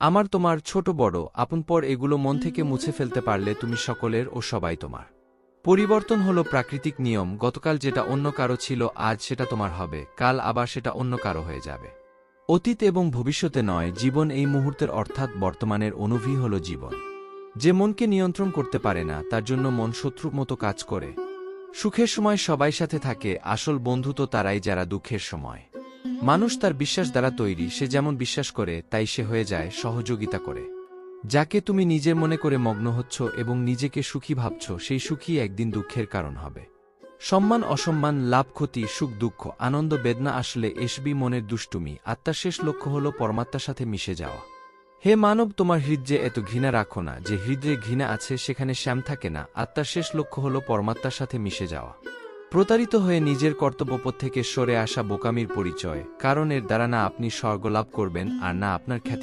আমার তোমার ছোট বড় আপন পর এগুলো মন থেকে মুছে ফেলতে পারলে তুমি সকলের ও সবাই তোমার। পরিবর্তন হলো প্রাকৃতিক নিয়ম, গতকাল যেটা অন্য কারো ছিল আজ সেটা তোমার হবে, কাল আবার সেটা অন্য কারো হয়ে যাবে। অতীত এবং ভবিষ্যতে নয়, জীবন এই মুহূর্তের অর্থাৎ বর্তমানের অনুভূতি হল জীবন। যে মনকে নিয়ন্ত্রণ করতে পারে না তার জন্য মন শত্রুর মতো কাজ করে। সুখের সময় সবাই সাথে থাকে, আসল বন্ধু তো তারাই যারা দুঃখের সময়। মানুষ তার বিশ্বাস দ্বারা তৈরি, সে যেমন বিশ্বাস করে তাই সে হয়ে যায়, সহযোগিতা করে। যাকে তুমি নিজের মনে করে মগ্ন হচ্ছ এবং নিজেকে সুখী ভাবছ সেই সুখী একদিন দুঃখের কারণ হবে। সম্মান অসম্মান, লাভ ক্ষতি, সুখ দুঃখ, আনন্দ বেদনা আসলে এসবই মনের দুষ্টুমি, আত্মার শেষ লক্ষ্য হল পরমাত্মার সাথে মিশে যাওয়া। হে মানব, তোমার হৃদয়ে এত ঘৃণা রাখো না, যে হৃদয়ে ঘৃণা আছে সেখানে শ্যাম থাকে না। আত্মার শেষ লক্ষ্য হল পরমাত্মার সাথে মিশে যাওয়া। প্রতারিত হয়ে নিজের কর্তব্যপথ থেকে সরে আসা বোকামির পরিচয়, কারণ এর দ্বারা না আপনি স্বর্গ লাভ করবেন আর না আপনার খ্যাতি